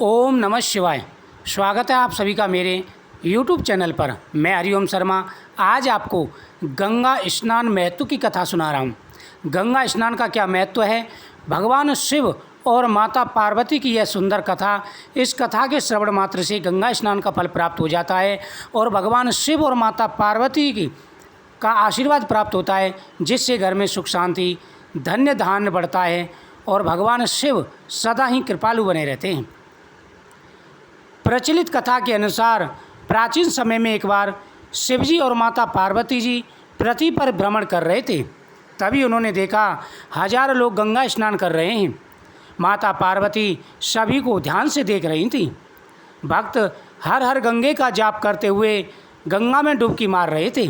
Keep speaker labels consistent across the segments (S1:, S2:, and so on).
S1: ओम नमः शिवाय। स्वागत है आप सभी का मेरे YouTube चैनल पर। मैं हरिओम शर्मा आज आपको गंगा स्नान महत्व की कथा सुना रहा हूँ। गंगा स्नान का क्या महत्व है, भगवान शिव और माता पार्वती की यह सुंदर कथा। इस कथा के श्रवण मात्र से गंगा स्नान का फल प्राप्त हो जाता है और भगवान शिव और माता पार्वती का आशीर्वाद प्राप्त होता है, जिससे घर में सुख शांति धन्य धान्य बढ़ता है और भगवान शिव सदा ही कृपालु बने रहते हैं। प्रचलित कथा के अनुसार प्राचीन समय में एक बार शिवजी और माता पार्वती जी पृथ्वी पर भ्रमण कर रहे थे। तभी उन्होंने देखा हजारों लोग गंगा स्नान कर रहे हैं। माता पार्वती सभी को ध्यान से देख रही थीं। भक्त हर हर गंगे का जाप करते हुए गंगा में डुबकी मार रहे थे।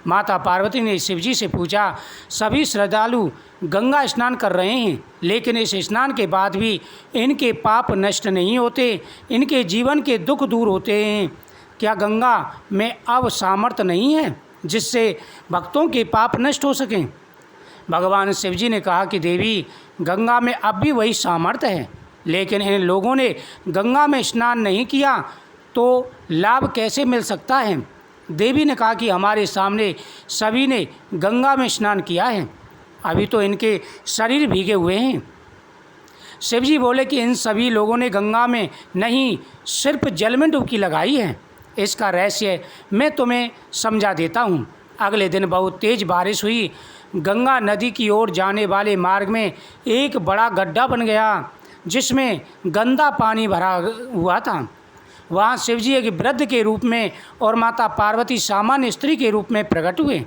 S1: माता पार्वती ने शिवजी से पूछा, सभी श्रद्धालु गंगा स्नान कर रहे हैं, लेकिन इस स्नान के बाद भी इनके पाप नष्ट नहीं होते, इनके जीवन के दुख दूर होते हैं। क्या गंगा में अब सामर्थ्य नहीं है जिससे भक्तों के पाप नष्ट हो सकें? भगवान शिवजी ने कहा कि देवी, गंगा में अब भी वही सामर्थ्य है, लेकिन इन लोगों ने गंगा में स्नान नहीं किया तो लाभ कैसे मिल सकता है? देवी ने कहा कि हमारे सामने सभी ने गंगा में स्नान किया है, अभी तो इनके शरीर भीगे हुए हैं। शिवजी बोले कि इन सभी लोगों ने गंगा में नहीं, सिर्फ जल में डुबकी लगाई है। इसका रहस्य मैं तुम्हें समझा देता हूँ। अगले दिन बहुत तेज़ बारिश हुई। गंगा नदी की ओर जाने वाले मार्ग में एक बड़ा गड्ढा बन गया, जिसमें गंदा पानी भरा हुआ था। वहाँ शिवजी एक वृद्ध के रूप में और माता पार्वती सामान्य स्त्री के रूप में प्रकट हुए।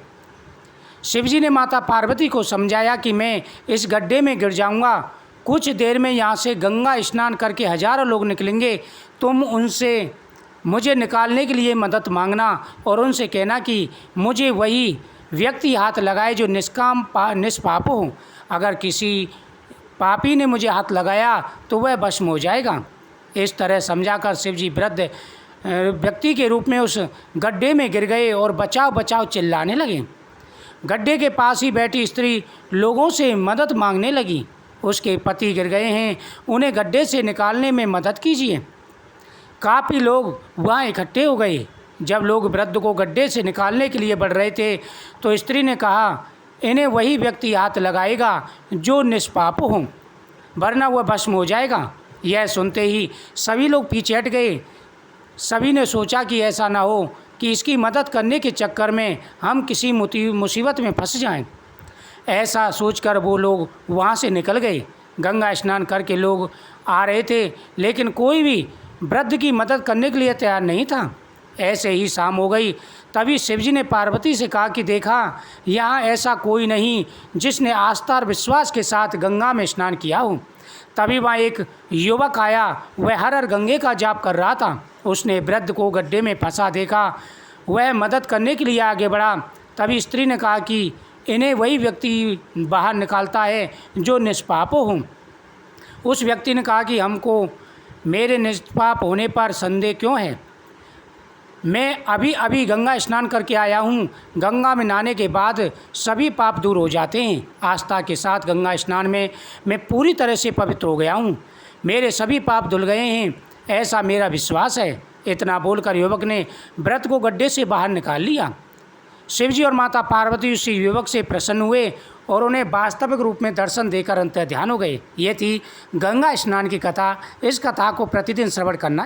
S1: शिवजी ने माता पार्वती को समझाया कि मैं इस गड्ढे में गिर जाऊंगा, कुछ देर में यहाँ से गंगा स्नान करके हजारों लोग निकलेंगे। तुम उनसे मुझे निकालने के लिए मदद मांगना और उनसे कहना कि मुझे वही व्यक्ति हाथ लगाए जो निष्पाप हो। अगर किसी पापी ने मुझे हाथ लगाया तो वह भस्म हो जाएगा। इस तरह समझाकर शिवजी वृद्ध व्यक्ति के रूप में उस गड्ढे में गिर गए और बचाओ बचाओ चिल्लाने लगे। गड्ढे के पास ही बैठी स्त्री लोगों से मदद मांगने लगी। उसके पति गिर गए हैं, उन्हें गड्ढे से निकालने में मदद कीजिए। काफ़ी लोग वहाँ इकट्ठे हो गए। जब लोग वृद्ध को गड्ढे से निकालने के लिए बढ़ रहे थे तो स्त्री ने कहा, इन्हें वही व्यक्ति हाथ लगाएगा जो निष्पाप हो, वरना वह भस्म हो जाएगा। यह सुनते ही सभी लोग पीछे हट गए। सभी ने सोचा कि ऐसा ना हो कि इसकी मदद करने के चक्कर में हम किसी मुसीबत में फंस जाएं। ऐसा सोचकर वो लोग वहाँ से निकल गए। गंगा स्नान करके लोग आ रहे थे, लेकिन कोई भी वृद्ध की मदद करने के लिए तैयार नहीं था। ऐसे ही शाम हो गई। तभी शिवजी ने पार्वती से कहा कि देखा, यहाँ ऐसा कोई नहीं जिसने आस्था और विश्वास के साथ गंगा में स्नान किया हो। तभी वहाँ एक युवक आया। वह हर हर गंगे का जाप कर रहा था। उसने वृद्ध को गड्ढे में फंसा देखा। वह मदद करने के लिए आगे बढ़ा। तभी स्त्री ने कहा कि इन्हें वही व्यक्ति बाहर निकालता है जो निष्पाप हो। उस व्यक्ति ने कहा कि हमको मेरे निष्पाप होने पर संदेह क्यों है? मैं अभी अभी गंगा स्नान करके आया हूँ। गंगा में नहाने के बाद सभी पाप दूर हो जाते हैं। आस्था के साथ गंगा स्नान में मैं पूरी तरह से पवित्र हो गया हूँ। मेरे सभी पाप धुल गए हैं, ऐसा मेरा विश्वास है। इतना बोलकर युवक ने व्रत को गड्ढे से बाहर निकाल लिया। शिवजी और माता पार्वती उस युवक से प्रसन्न हुए और उन्हें वास्तविक रूप में दर्शन देकर अंतर्ध्यान हो गए। ये थी गंगा स्नान की कथा। इस कथा को प्रतिदिन श्रवण करना